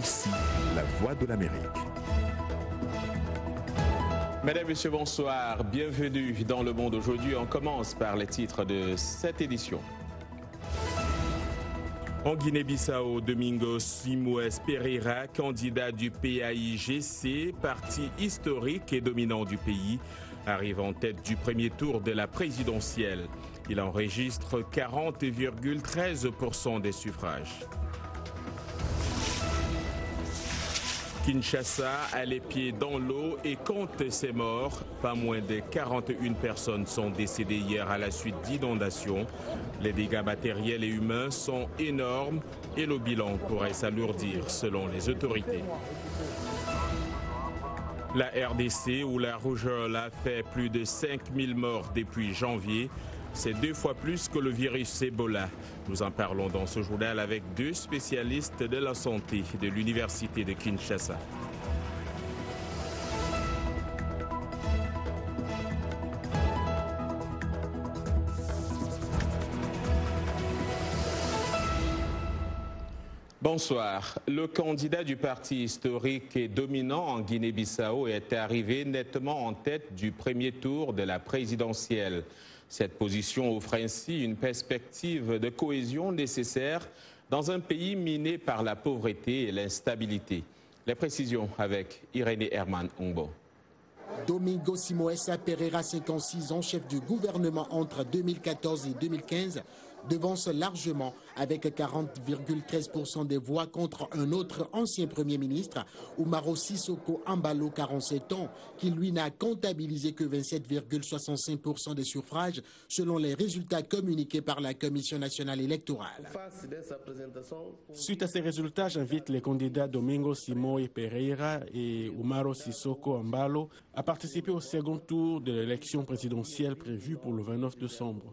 Ici, la voix de l'Amérique. Mesdames, Messieurs, bonsoir. Bienvenue dans Le Monde aujourd'hui. On commence par les titres de cette édition. En Guinée-Bissau, Domingos Simoes Pereira, candidat du PAIGC, parti historique et dominant du pays, arrive en tête du premier tour de la présidentielle. Il enregistre 40,13% des suffrages. Kinshasa a les pieds dans l'eau et compte ses morts. Pas moins de 41 personnes sont décédées hier à la suite d'inondations. Les dégâts matériels et humains sont énormes et le bilan pourrait s'alourdir selon les autorités. La RDC, où la rougeole a fait plus de 5000 morts depuis janvier, c'est 2 fois plus que le virus Ebola. Nous en parlons dans ce journal avec 2 spécialistes de la santé de l'Université de Kinshasa. Bonsoir. Le candidat du parti historique et dominant en Guinée-Bissau est arrivé nettement en tête du premier tour de la présidentielle. Cette position offre ainsi une perspective de cohésion nécessaire dans un pays miné par la pauvreté et l'instabilité. Les précisions avec Irénée Herman Ongbo. Domingos Simoes Pereira, 56 ans, chef du gouvernement entre 2014 et 2015, devance largement avec 40,13% des voix contre un autre ancien Premier ministre, Umaro Sissoko Embalo, 47 ans, qui lui n'a comptabilisé que 27,65% des suffrages selon les résultats communiqués par la Commission nationale électorale. Suite à ces résultats, j'invite les candidats Domingos Simoes Pereira et Umaro Sissoko Embalo à participer au second tour de l'élection présidentielle prévue pour le 29 décembre.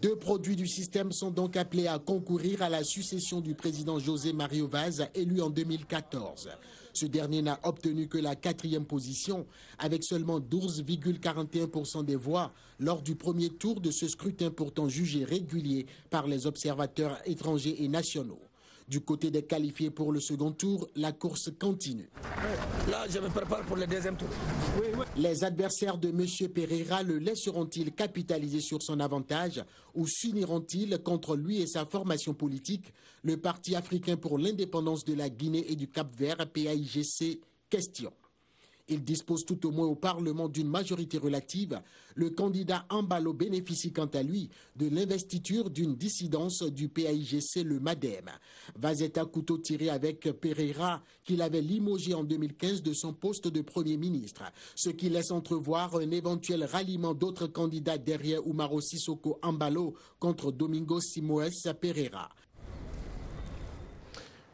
2 produits du système sont donc appelés à concourir à la succession du président José Mario Vaz, élu en 2014. Ce dernier n'a obtenu que la 4e position, avec seulement 12,41% des voix lors du premier tour de ce scrutin pourtant jugé régulier par les observateurs étrangers et nationaux. Du côté des qualifiés pour le second tour, la course continue. Là, je me prépare pour le deuxième tour. Les adversaires de M. Pereira le laisseront-ils capitaliser sur son avantage ou s'uniront-ils contre lui et sa formation politique, le Parti africain pour l'indépendance de la Guinée et du Cap-Vert, PAIGC? Question. Il dispose tout au moins au Parlement d'une majorité relative. Le candidat Embalo bénéficie quant à lui de l'investiture d'une dissidence du PAIGC, le MADEM. Vaz est à couteau tiré avec Pereira, qu'il avait limogé en 2015 de son poste de Premier ministre, ce qui laisse entrevoir un éventuel ralliement d'autres candidats derrière Umaro Sissoko Embalo contre Domingos Simoes Pereira.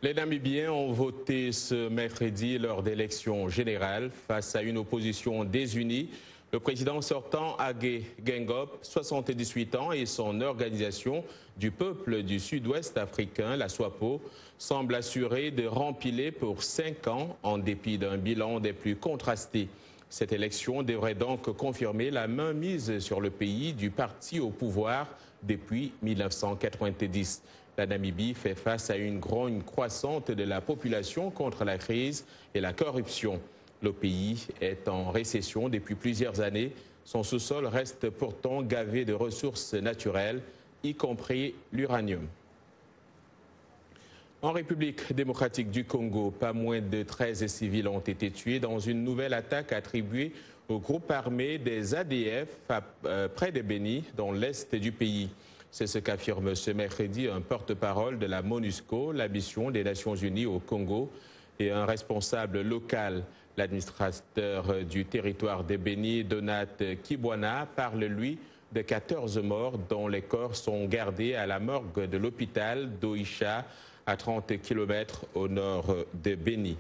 Les Namibiens ont voté ce mercredi lors d'élections générales face à une opposition désunie. Le président sortant, Hage Geingob, 78 ans, et son organisation du peuple du sud-ouest africain, la SWAPO, semblent assurés de rempiler pour 5 ans en dépit d'un bilan des plus contrastés. Cette élection devrait donc confirmer la mainmise sur le pays du parti au pouvoir depuis 1990. La Namibie fait face à une grogne croissante de la population contre la crise et la corruption. Le pays est en récession depuis plusieurs années. Son sous-sol reste pourtant gavé de ressources naturelles, y compris l'uranium. En République démocratique du Congo, pas moins de 13 civils ont été tués dans une nouvelle attaque attribuée au groupe armé des ADF près de Beni, dans l'est du pays. C'est ce qu'affirme ce mercredi un porte-parole de la MONUSCO, la mission des Nations Unies au Congo, et un responsable local. L'administrateur du territoire de Beni, Donat Kibwana, parle, lui, de 14 morts dont les corps sont gardés à la morgue de l'hôpital d'Oicha, à 30 km au nord de Beni.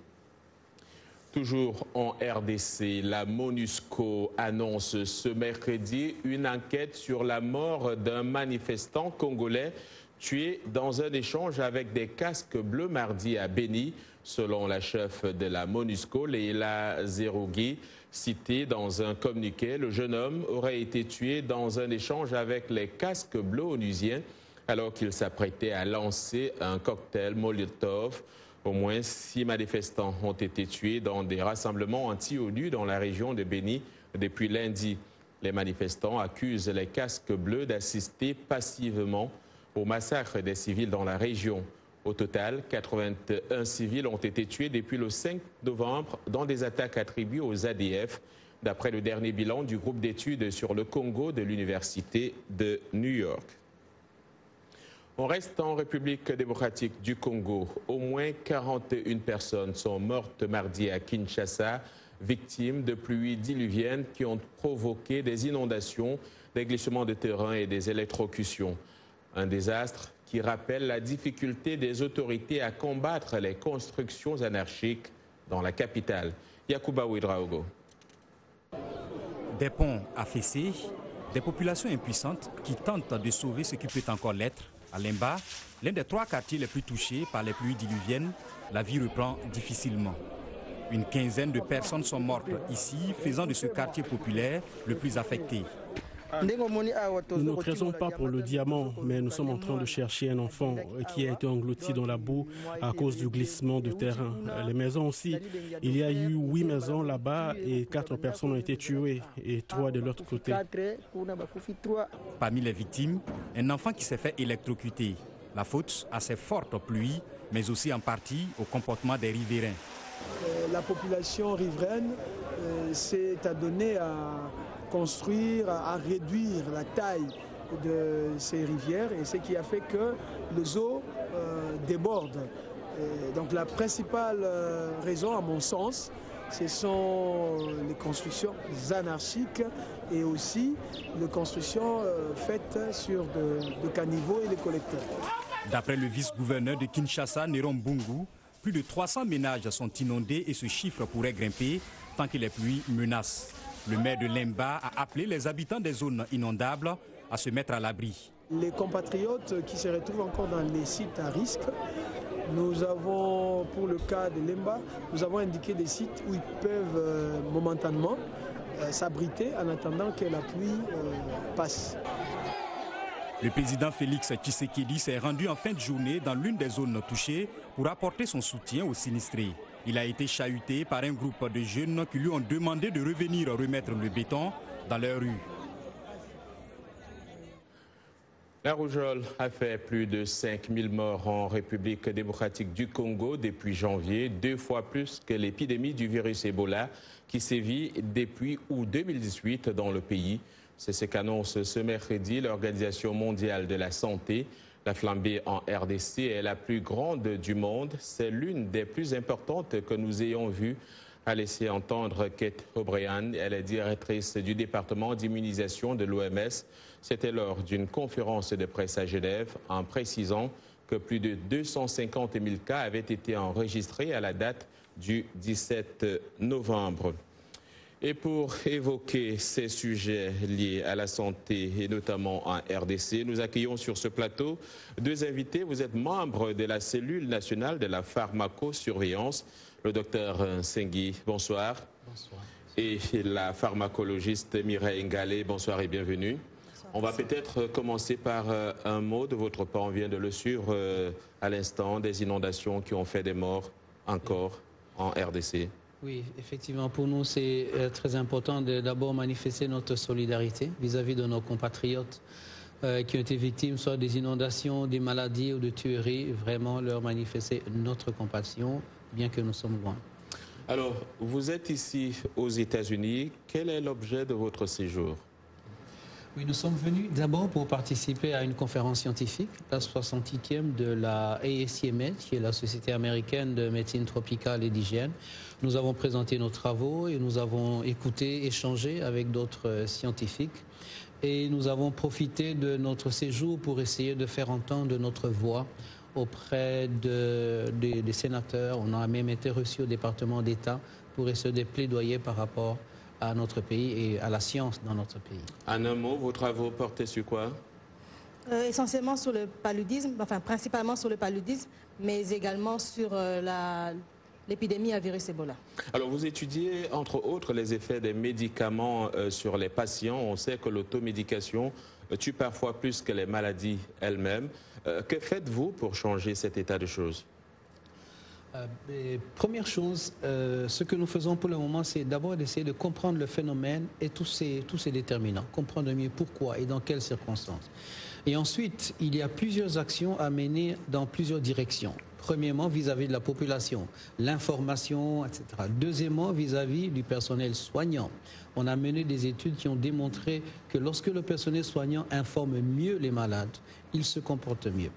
Toujours en RDC, la MONUSCO annonce ce mercredi une enquête sur la mort d'un manifestant congolais tué dans un échange avec des casques bleus mardi à Beni. Selon la chef de la MONUSCO, Leila Zerougui, citée dans un communiqué, le jeune homme aurait été tué dans un échange avec les casques bleus onusiens alors qu'il s'apprêtait à lancer un cocktail Molotov Au moins 6 manifestants ont été tués dans des rassemblements anti-ONU dans la région de Béni depuis lundi. Les manifestants accusent les casques bleus d'assister passivement au massacre des civils dans la région. Au total, 81 civils ont été tués depuis le 5 novembre dans des attaques attribuées aux ADF, d'après le dernier bilan du groupe d'études sur le Congo de l'Université de New York. On reste en République démocratique du Congo. Au moins 41 personnes sont mortes mardi à Kinshasa, victimes de pluies diluviennes qui ont provoqué des inondations, des glissements de terrain et des électrocutions. Un désastre qui rappelle la difficulté des autorités à combattre les constructions anarchiques dans la capitale. Yacouba Ouedraogo. Des ponts affaissés, des populations impuissantes qui tentent de sauver ce qui peut encore l'être. À Lemba, l'un des 3 quartiers les plus touchés par les pluies diluviennes, la vie reprend difficilement. Une quinzaine de personnes sont mortes ici, faisant de ce quartier populaire le plus affecté. Nous ne creusons pas pour le diamant, mais nous sommes en train de chercher un enfant qui a été englouti dans la boue à cause du glissement de terrain. Les maisons aussi. Il y a eu 8 maisons là-bas et 4 personnes ont été tuées et 3 de l'autre côté. Parmi les victimes, un enfant qui s'est fait électrocuter. La faute à ces fortes pluies, mais aussi en partie au comportement des riverains. La population riveraine s'est adonnée à construire, à réduire la taille de ces rivières, et ce qui a fait que les eaux débordent. Donc la principale raison, à mon sens, ce sont les constructions anarchiques et aussi les constructions faites sur de caniveaux et des collecteurs. D'après le vice-gouverneur de Kinshasa, Néron Bungu, plus de 300 ménages sont inondés et ce chiffre pourrait grimper tant que les pluies menacent. Le maire de Lemba a appelé les habitants des zones inondables à se mettre à l'abri. Les compatriotes qui se retrouvent encore dans les sites à risque, nous avons, pour le cas de Lemba, nous avons indiqué des sites où ils peuvent momentanément s'abriter en attendant que la pluie passe. Le président Félix Tshisekedi s'est rendu en fin de journée dans l'une des zones touchées pour apporter son soutien aux sinistrés. Il a été chahuté par un groupe de jeunes qui lui ont demandé de revenir remettre le béton dans leur rue. La rougeole a fait plus de 5000 morts en République démocratique du Congo depuis janvier, 2 fois plus que l'épidémie du virus Ebola qui sévit depuis août 2018 dans le pays. C'est ce qu'annonce ce mercredi l'Organisation mondiale de la santé. La flambée en RDC est la plus grande du monde. C'est l'une des plus importantes que nous ayons vues, a laissé entendre Kate O'Brien. Elle est directrice du département d'immunisation de l'OMS. C'était lors d'une conférence de presse à Genève, en précisant que plus de 250 000 cas avaient été enregistrés à la date du 17 novembre. Et pour évoquer ces sujets liés à la santé et notamment en RDC, nous accueillons sur ce plateau 2 invités. Vous êtes membre de la cellule nationale de la pharmacosurveillance, le docteur Sengui, bonsoir. Bonsoir. Et la pharmacologiste Mireille Ngalé, bonsoir et bienvenue. Bonsoir. On va peut-être commencer par un mot de votre part. On vient de le suivre à l'instant, des inondations qui ont fait des morts encore en RDC. Oui, effectivement, pour nous, c'est très important de d'abord manifester notre solidarité vis-à-vis de nos compatriotes qui ont été victimes soit des inondations, des maladies ou de tueries. Vraiment leur manifester notre compassion, bien que nous sommes loin. Alors, vous êtes ici aux États-Unis. Quel est l'objet de votre séjour? Oui, nous sommes venus d'abord pour participer à une conférence scientifique, la 68e de la ASCMS, qui est la Société américaine de médecine tropicale et d'hygiène. Nous avons présenté nos travaux et nous avons écouté, échangé avec d'autres scientifiques. Et nous avons profité de notre séjour pour essayer de faire entendre notre voix auprès des sénateurs. On a même été reçus au département d'État pour essayer de plaidoyer par rapport à notre pays et à la science dans notre pays. En un mot, vos travaux portaient sur quoi? Essentiellement sur le paludisme, enfin principalement sur le paludisme, mais également sur l'épidémie à virus Ebola. Alors vous étudiez entre autres les effets des médicaments sur les patients. On sait que l'automédication tue parfois plus que les maladies elles-mêmes. Que faites-vous pour changer cet état de choses? Première chose, ce que nous faisons pour le moment, c'est d'abord d'essayer de comprendre le phénomène et tous ses déterminants, comprendre mieux pourquoi et dans quelles circonstances. Et ensuite, il y a plusieurs actions à mener dans plusieurs directions. Premièrement, vis-à-vis de la population, l'information, etc. Deuxièmement, vis-à-vis du personnel soignant. On a mené des études qui ont démontré que lorsque le personnel soignant informe mieux les malades, ils se comportent mieux.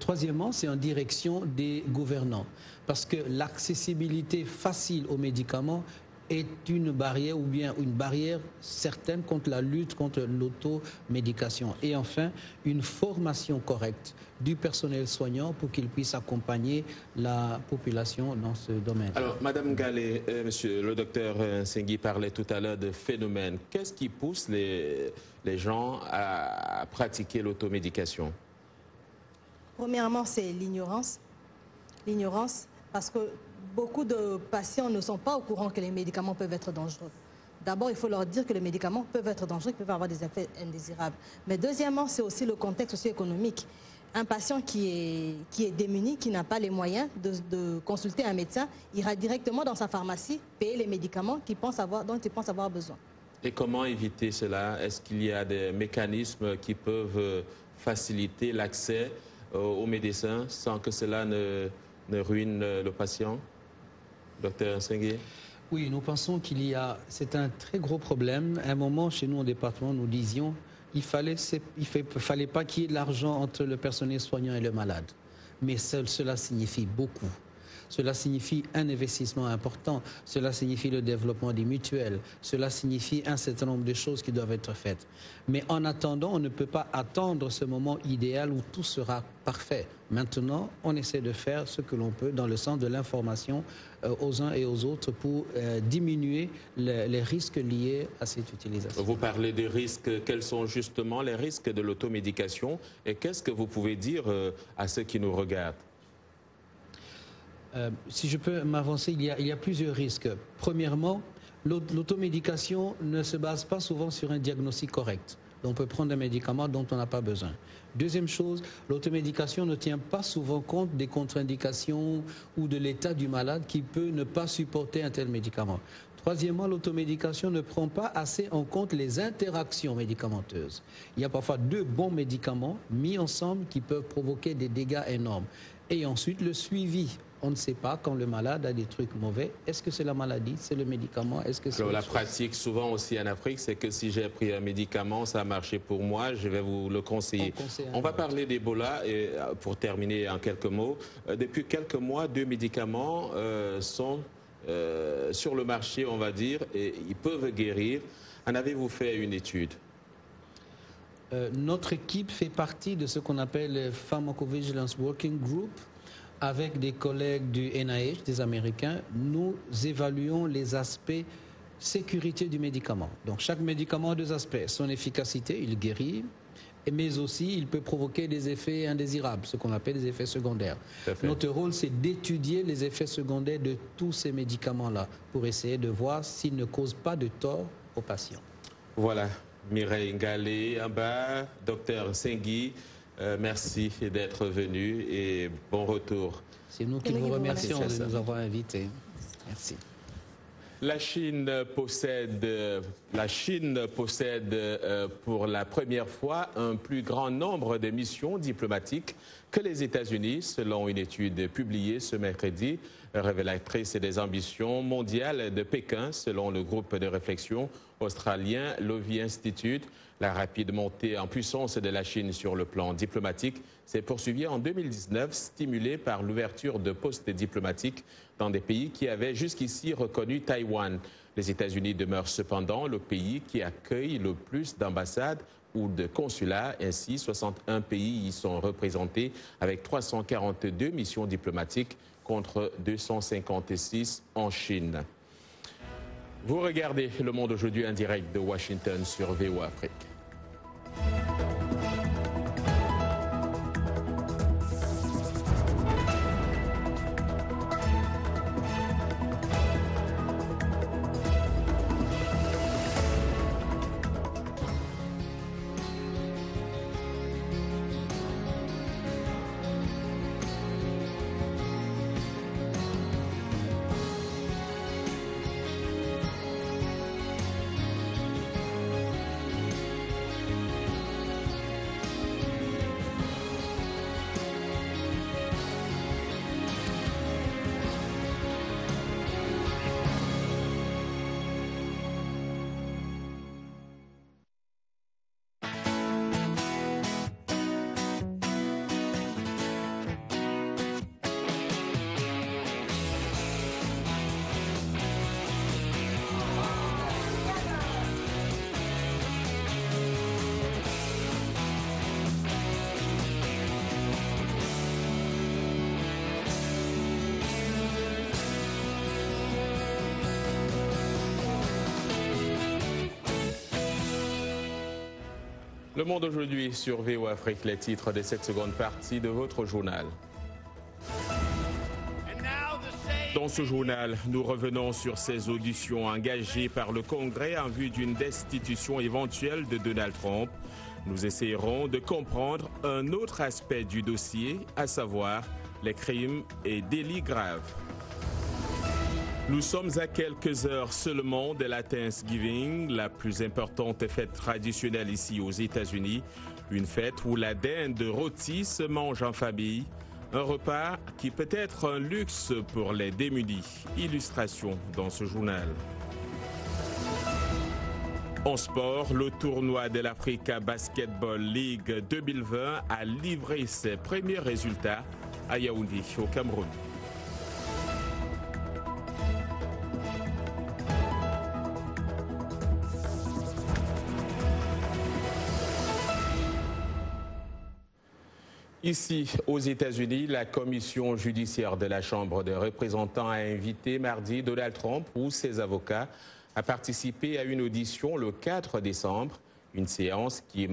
Troisièmement, c'est en direction des gouvernants. Parce que l'accessibilité facile aux médicaments est une barrière ou bien une barrière certaine contre la lutte contre l'automédication. Et enfin, une formation correcte du personnel soignant pour qu'il puisse accompagner la population dans ce domaine. Alors, Madame Gallet, monsieur le docteur Nsengui parlait tout à l'heure de phénomène. Qu'est-ce qui pousse les gens à pratiquer l'automédication? Premièrement, c'est l'ignorance. L'ignorance, parce que beaucoup de patients ne sont pas au courant que les médicaments peuvent être dangereux. D'abord, il faut leur dire que les médicaments peuvent être dangereux, qu'ils peuvent avoir des effets indésirables. Mais deuxièmement, c'est aussi le contexte socio-économique. Un patient qui est démuni, qui n'a pas les moyens de consulter un médecin, ira directement dans sa pharmacie payer les médicaments dont il pense avoir besoin. Et comment éviter cela? Est-ce qu'il y a des mécanismes qui peuvent faciliter l'accès aux médecins sans que cela ne ruine le patient? Docteur Nsengui? Oui, nous pensons c'est un très gros problème. À un moment, chez nous, au département, nous disions il fallait pas qu'il y ait de l'argent entre le personnel soignant et le malade. Mais cela signifie beaucoup. Cela signifie un investissement important. Cela signifie le développement des mutuelles. Cela signifie un certain nombre de choses qui doivent être faites. Mais en attendant, on ne peut pas attendre ce moment idéal où tout sera parfait. Maintenant, on essaie de faire ce que l'on peut dans le sens de l'information aux uns et aux autres pour diminuer les risques liés à cette utilisation. Vous parlez des risques. Quels sont justement les risques de l'automédication et qu'est-ce que vous pouvez dire à ceux qui nous regardent? Si je peux m'avancer, il y a plusieurs risques. Premièrement, l'automédication ne se base pas souvent sur un diagnostic correct. On peut prendre un médicament dont on n'a pas besoin. Deuxième chose, l'automédication ne tient pas souvent compte des contre-indications ou de l'état du malade qui peut ne pas supporter un tel médicament. Troisièmement, l'automédication ne prend pas assez en compte les interactions médicamenteuses. Il y a parfois deux bons médicaments mis ensemble qui peuvent provoquer des dégâts énormes. Et ensuite, le suivi. On ne sait pas quand le malade a des trucs mauvais. Est-ce que c'est la maladie, c'est le médicament? Est-ce que c'est la pratique souvent aussi en Afrique, c'est que si j'ai pris un médicament, ça a marché pour moi, je vais vous le conseiller. On va parler d'Ebola et pour terminer en quelques mots. Depuis quelques mois, 2 médicaments sont sur le marché, on va dire, et ils peuvent guérir. En avez-vous fait une étude? Notre équipe fait partie de ce qu'on appelle le Pharmacovigilance Working Group. Avec des collègues du NIH, des Américains, nous évaluons les aspects sécurité du médicament. Donc chaque médicament a 2 aspects. Son efficacité, il guérit, mais aussi il peut provoquer des effets indésirables, ce qu'on appelle des effets secondaires. Notre rôle, c'est d'étudier les effets secondaires de tous ces médicaments-là pour essayer de voir s'ils ne causent pas de tort aux patients. Voilà, Mireille Gallet, Amba, docteur Nsengui. Merci d'être venu et bon retour. C'est nous qui vous remercions de nous avoir invités. Merci. La Chine possède pour la première fois un plus grand nombre de missions diplomatiques que les États-Unis, selon une étude publiée ce mercredi, révélatrice des ambitions mondiales de Pékin, selon le groupe de réflexion australien Lowy Institute. La rapide montée en puissance de la Chine sur le plan diplomatique s'est poursuivie en 2019, stimulée par l'ouverture de postes diplomatiques dans des pays qui avaient jusqu'ici reconnu Taïwan. Les États-Unis demeurent cependant le pays qui accueille le plus d'ambassades ou de consulats. Ainsi, 61 pays y sont représentés avec 342 missions diplomatiques contre 256 en Chine. Vous regardez Le Monde aujourd'hui en direct de Washington sur VOA Afrique. Le Monde aujourd'hui sur VOA Afrique, les titres de cette seconde partie de votre journal. Dans ce journal, nous revenons sur ces auditions engagées par le Congrès en vue d'une destitution éventuelle de Donald Trump. Nous essayerons de comprendre un autre aspect du dossier, à savoir les crimes et délits graves. Nous sommes à quelques heures seulement de la Thanksgiving, la plus importante fête traditionnelle ici aux États-Unis. Une fête où la dinde rôtie se mange en famille. Un repas qui peut être un luxe pour les démunis. Illustration dans ce journal. En sport, le tournoi de l'Africa Basketball League 2020 a livré ses premiers résultats à Yaoundé, au Cameroun. Ici, aux États-Unis, la commission judiciaire de la Chambre des représentants a invité mardi Donald Trump ou ses avocats à participer à une audition le 4 décembre, une séance qui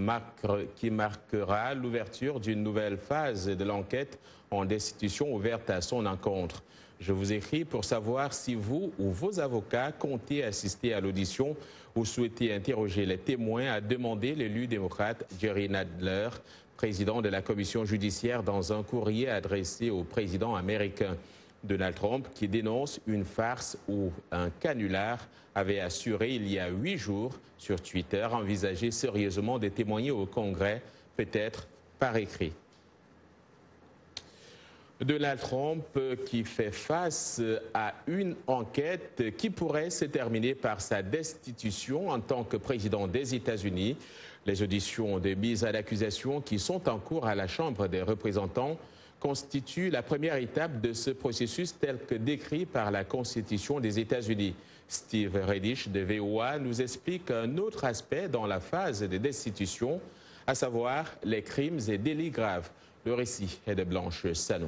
marquera l'ouverture d'une nouvelle phase de l'enquête en destitution ouverte à son encontre. Je vous écris pour savoir si vous ou vos avocats comptez assister à l'audition ou souhaitez interroger les témoins, a demandé l'élu démocrate Jerry Nadler, président de la commission judiciaire, dans un courrier adressé au président américain. Donald Trump, qui dénonce une farce ou un canular, avait assuré il y a 8 jours sur Twitter envisager sérieusement de témoigner au Congrès, peut-être par écrit. Donald Trump qui fait face à une enquête qui pourrait se terminer par sa destitution en tant que président des États-Unis. Les auditions de mise à l'accusation qui sont en cours à la Chambre des représentants constituent la première étape de ce processus tel que décrit par la Constitution des États-Unis. Steve Redish de VOA nous explique un autre aspect dans la phase de destitution, à savoir les crimes et délits graves. Le récit est de Blanche Sano.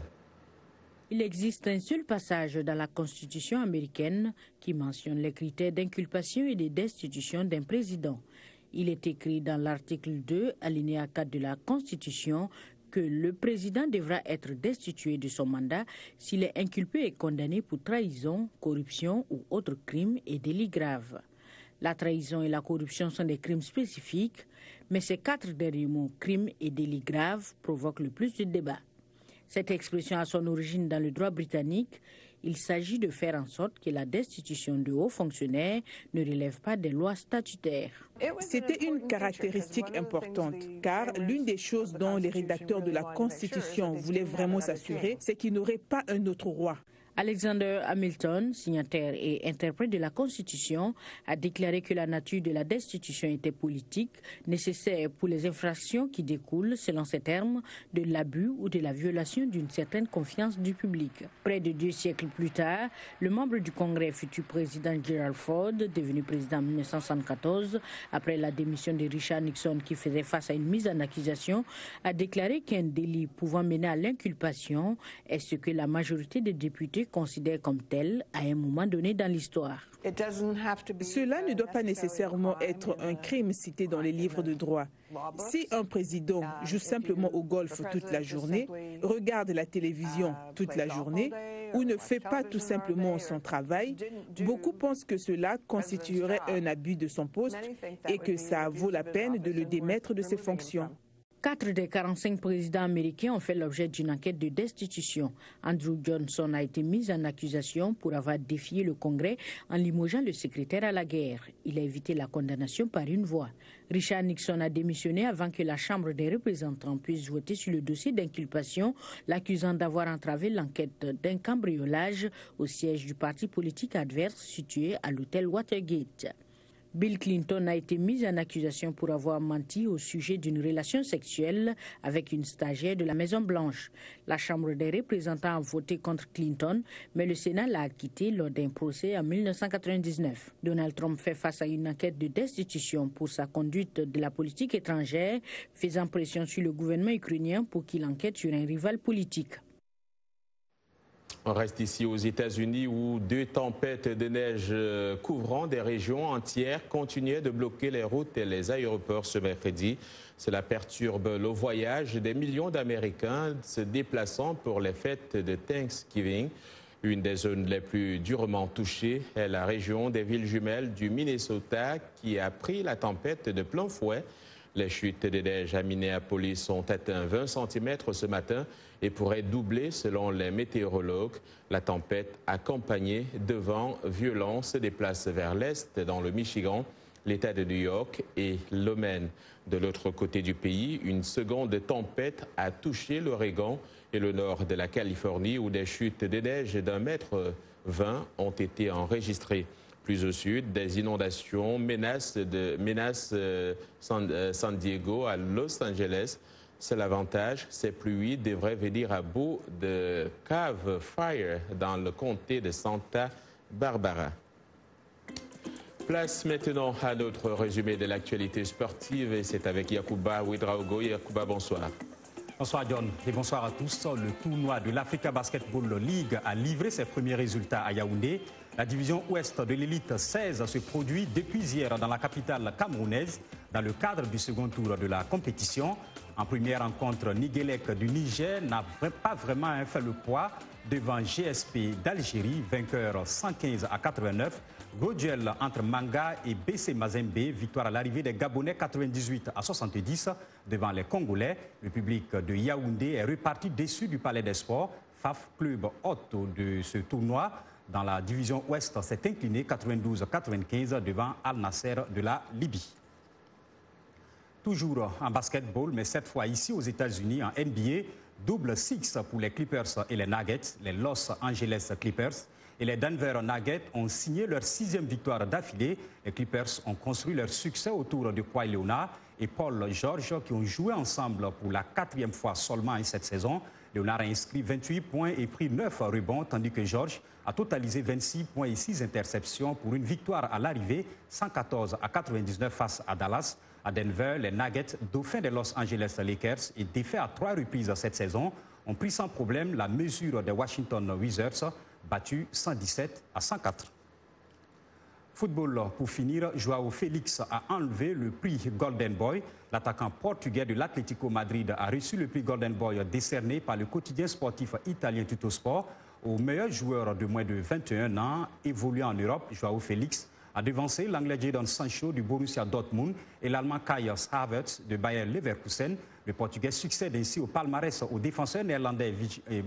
Il existe un seul passage dans la Constitution américaine qui mentionne les critères d'inculpation et de destitution d'un président. Il est écrit dans l'article 2, alinéa 4 de la Constitution, que le président devra être destitué de son mandat s'il est inculpé et condamné pour trahison, corruption ou autres crimes et délits graves. La trahison et la corruption sont des crimes spécifiques, mais ces 4 derniers mots, crimes et délits graves, provoquent le plus de débats. Cette expression a son origine dans le droit britannique. Il s'agit de faire en sorte que la destitution de hauts fonctionnaires ne relève pas des lois statutaires. C'était une caractéristique importante, car l'une des choses dont les rédacteurs de la Constitution voulaient vraiment s'assurer, c'est qu'il n'y aurait pas un autre roi. Alexander Hamilton, signataire et interprète de la Constitution, a déclaré que la nature de la destitution était politique, nécessaire pour les infractions qui découlent, selon ses termes, de l'abus ou de la violation d'une certaine confiance du public. Près de 2 siècles plus tard, le membre du Congrès, futur président Gerald Ford, devenu président en 1974, après la démission de Richard Nixon qui faisait face à une mise en accusation, a déclaré qu'un délit pouvant mener à l'inculpation est ce que la majorité des députés considère comme tel à un moment donné dans l'histoire. Cela ne doit pas nécessairement être un crime cité dans les livres de droit. Si un président joue simplement au golf toute la journée, regarde la télévision toute la journée ou ne fait pas tout simplement son travail, beaucoup pensent que cela constituerait un abus de son poste et que ça vaut la peine de le démettre de ses fonctions. 4 des 45 présidents américains ont fait l'objet d'une enquête de destitution. Andrew Johnson a été mis en accusation pour avoir défié le Congrès en limogeant le secrétaire à la guerre. Il a évité la condamnation par une voix. Richard Nixon a démissionné avant que la Chambre des représentants puisse voter sur le dossier d'inculpation, l'accusant d'avoir entravé l'enquête d'un cambriolage au siège du parti politique adverse situé à l'hôtel Watergate. Bill Clinton a été mis en accusation pour avoir menti au sujet d'une relation sexuelle avec une stagiaire de la Maison-Blanche. La Chambre des représentants a voté contre Clinton, mais le Sénat l'a acquitté lors d'un procès en 1999. Donald Trump fait face à une enquête de destitution pour sa conduite de la politique étrangère, faisant pression sur le gouvernement ukrainien pour qu'il enquête sur un rival politique. On reste ici aux États-Unis où 2 tempêtes de neige couvrant des régions entières continuaient de bloquer les routes et les aéroports ce mercredi. Cela perturbe le voyage des millions d'Américains se déplaçant pour les fêtes de Thanksgiving. Une des zones les plus durement touchées est la région des villes jumelles du Minnesota qui a pris la tempête de plein fouet. Les chutes de neige à Minneapolis ont atteint 20 cm ce matin et pourraient doubler selon les météorologues. La tempête accompagnée de vents violents se déplace vers l'est dans le Michigan, l'État de New York et le Maine. De l'autre côté du pays, une seconde tempête a touché l'Oregon et le nord de la Californie où des chutes de neige d'1,20 mètre ont été enregistrées. Plus au sud, des inondations menacent San Diego à Los Angeles. C'est l'avantage, ces pluies devraient venir à bout de Cave Fire dans le comté de Santa Barbara. Place maintenant à notre résumé de l'actualité sportive et c'est avec Yacouba Ouedraogo. Yacouba, bonsoir. Bonsoir John et bonsoir à tous. Le tournoi de l'Africa Basketball League a livré ses premiers résultats à Yaoundé. La division ouest de l'élite 16 se produit depuis hier dans la capitale camerounaise dans le cadre du second tour de la compétition. En première rencontre, Niguelec du Niger n'a pas vraiment fait le poids devant GSP d'Algérie, vainqueur 115 à 89. Gauduel entre Manga et BC Mazembe, victoire à l'arrivée des Gabonais 98 à 70 devant les Congolais. Le public de Yaoundé est reparti déçu du Palais des Sports. FAF, club hôte de ce tournoi dans la division ouest, s'est incliné 92-95 devant Al Nasser de la Libye. Toujours en basketball, mais cette fois ici aux États-Unis, en NBA, double six pour les Clippers et les Nuggets, les Los Angeles Clippers. Et les Denver Nuggets ont signé leur 6e victoire d'affilée. Les Clippers ont construit leur succès autour de Kawhi Leonard et Paul George qui ont joué ensemble pour la 4e fois seulement cette saison. Leonard a inscrit 28 points et pris 9 rebonds, tandis que George a totalisé 26 points et 6 interceptions pour une victoire à l'arrivée, 114 à 99 face à Dallas. À Denver, les Nuggets, dauphins des Los Angeles Lakers et défaits à 3 reprises cette saison, ont pris sans problème la mesure des Washington Wizards, battu 117 à 104. Football, pour finir, Joao Félix a enlevé le prix Golden Boy. L'attaquant portugais de l'Atlético Madrid a reçu le prix Golden Boy décerné par le quotidien sportif italien Tuttosport au meilleur joueur de moins de 21 ans évoluant en Europe. Joao Félix a devancé l'Anglais Jadon Sancho du Borussia Dortmund et l'Allemand Kai Havertz de Bayer Leverkusen. Le Portugais succède ainsi au palmarès au défenseur néerlandais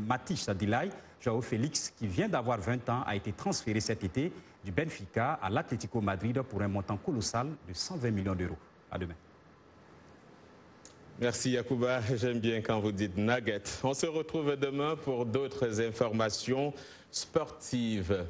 Matthijs de Ligt. Joao Félix, qui vient d'avoir 20 ans, a été transféré cet été du Benfica à l'Atlético Madrid pour un montant colossal de 120 millions d'euros. À demain. Merci Yacouba, j'aime bien quand vous dites nugget. On se retrouve demain pour d'autres informations sportives.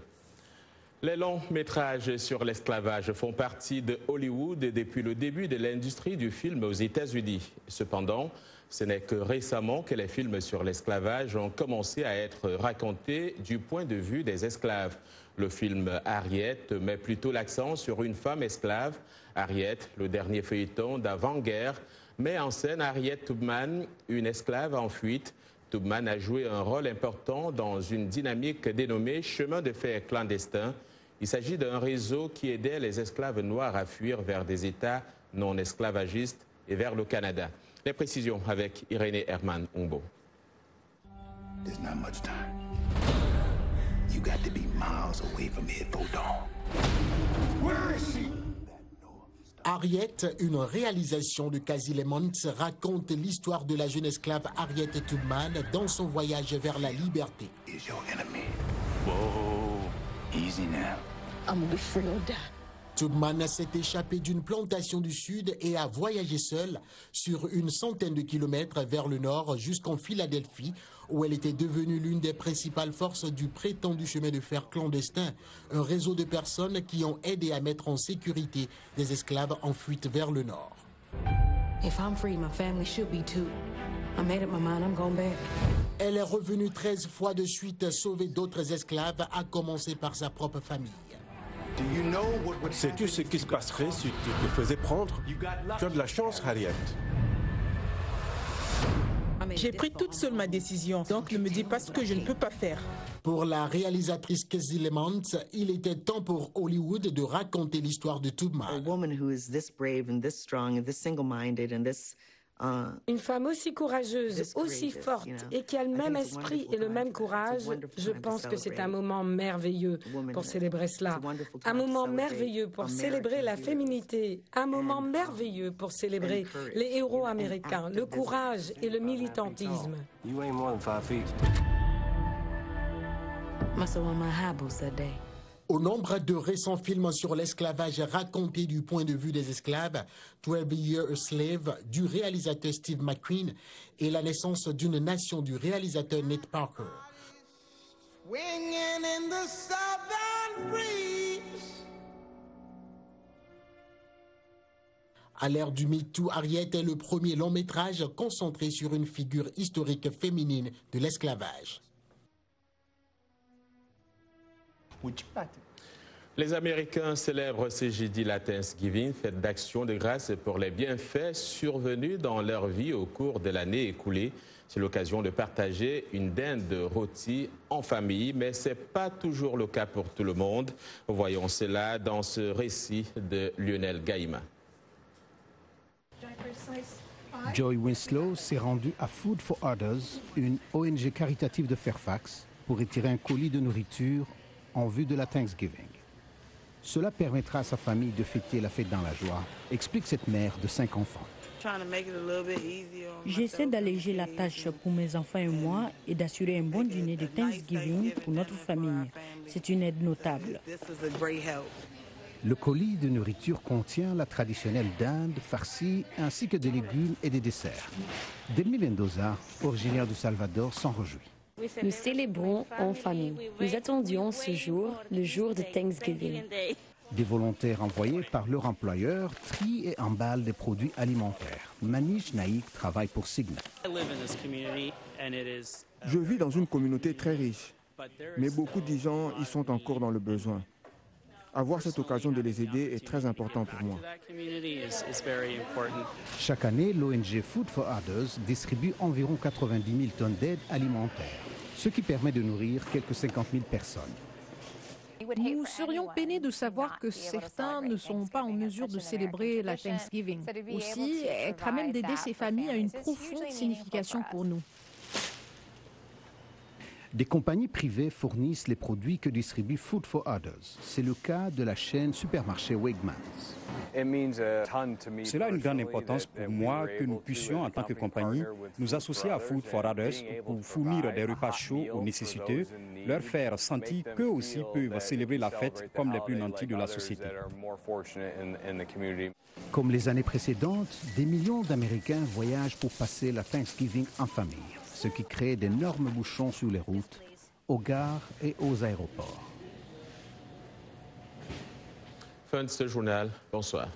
Les longs métrages sur l'esclavage font partie de Hollywood depuis le début de l'industrie du film aux États-Unis. Cependant, ce n'est que récemment que les films sur l'esclavage ont commencé à être racontés du point de vue des esclaves. Le film Harriet met plutôt l'accent sur une femme esclave. Harriet, le dernier feuilleton d'avant-guerre, met en scène Harriet Tubman, une esclave en fuite. Tubman a joué un rôle important dans une dynamique dénommée Chemin de fer clandestin. Il s'agit d'un réseau qui aidait les esclaves noirs à fuir vers des États non esclavagistes et vers le Canada. Les précisions avec Irénée Herman Umbo. There's not much time. You got to be miles away from here for dawn. Where is she? Harriet, une réalisation de Kazi Lemons, raconte l'histoire de la jeune esclave Harriet Tubman dans son voyage vers la liberté. Is your enemy. Whoa, easy now. I'm gonna be free or die. Tubman s'est échappé d'une plantation du Sud et a voyagé seule sur une centaine de kilomètres vers le nord jusqu'en Philadelphie, où elle était devenue l'une des principales forces du prétendu chemin de fer clandestin, un réseau de personnes qui ont aidé à mettre en sécurité des esclaves en fuite vers le nord. If I'm free, my family should be too. I made up my mind, I'm going back. Elle est revenue 13 fois de suite sauver d'autres esclaves, à commencer par sa propre famille. Sais-tu ce qui se passerait si tu te faisais prendre? Tu as de la chance, Harriet. J'ai pris toute seule ma décision, donc ne me dis pas ce que je ne peux pas faire. Pour la réalisatrice Kezzy Lemons, il était temps pour Hollywood de raconter l'histoire de Tubman. Une femme aussi courageuse, aussi forte et qui a le même esprit et le même courage, je pense que c'est un moment merveilleux pour célébrer cela. Un moment merveilleux pour célébrer la féminité, un moment merveilleux pour célébrer les héros américains, le courage et le militantisme. Au nombre de récents films sur l'esclavage racontés du point de vue des esclaves, 12 Years a Slave du réalisateur Steve McQueen et La naissance d'une nation du réalisateur Nate Parker. À l'ère du MeToo, Harriet est le premier long métrage concentré sur une figure historique féminine de l'esclavage. Les Américains célèbrent ce jeudi la Thanksgiving, fête d'action de grâce pour les bienfaits survenus dans leur vie au cours de l'année écoulée. C'est l'occasion de partager une dinde rôtie en famille, mais ce n'est pas toujours le cas pour tout le monde. Voyons cela dans ce récit de Lionel Gaïma. Joy Winslow s'est rendue à Food for Others, une ONG caritative de Fairfax, pour retirer un colis de nourriture en vue de la Thanksgiving. Cela permettra à sa famille de fêter la fête dans la joie, explique cette mère de 5 enfants. J'essaie d'alléger la tâche pour mes enfants et moi et d'assurer un bon dîner de Thanksgiving pour notre famille. C'est une aide notable. Le colis de nourriture contient la traditionnelle dinde farcie ainsi que des légumes et des desserts. Delmi Mendoza, originaire du Salvador, s'en réjouit. Nous célébrons en famille. Nous attendions ce jour, le jour de Thanksgiving. Des volontaires envoyés par leur employeur trient et emballent des produits alimentaires. Manish Naik travaille pour Cigna. Je vis dans une communauté très riche, mais beaucoup de gens y sont encore dans le besoin. Avoir cette occasion de les aider est très important pour moi. Chaque année, l'ONG Food for Others distribue environ 90 000 tonnes d'aide alimentaire, ce qui permet de nourrir quelques 50 000 personnes. Nous serions peinés de savoir que certains ne sont pas en mesure de célébrer la Thanksgiving. Aussi, être à même d'aider ces familles a une profonde signification pour nous. Des compagnies privées fournissent les produits que distribue Food for Others. C'est le cas de la chaîne supermarché Wegmans. Cela a une grande importance pour moi que nous puissions, en tant que compagnie, nous associer à Food for Others pour fournir des repas chauds aux nécessiteux, leur faire sentir qu'eux aussi peuvent célébrer la fête comme les plus nantis de la société. Comme les années précédentes, des millions d'Américains voyagent pour passer la Thanksgiving en famille, ce qui crée d'énormes bouchons sur les routes, aux gares et aux aéroports. Fin de ce journal. Bonsoir.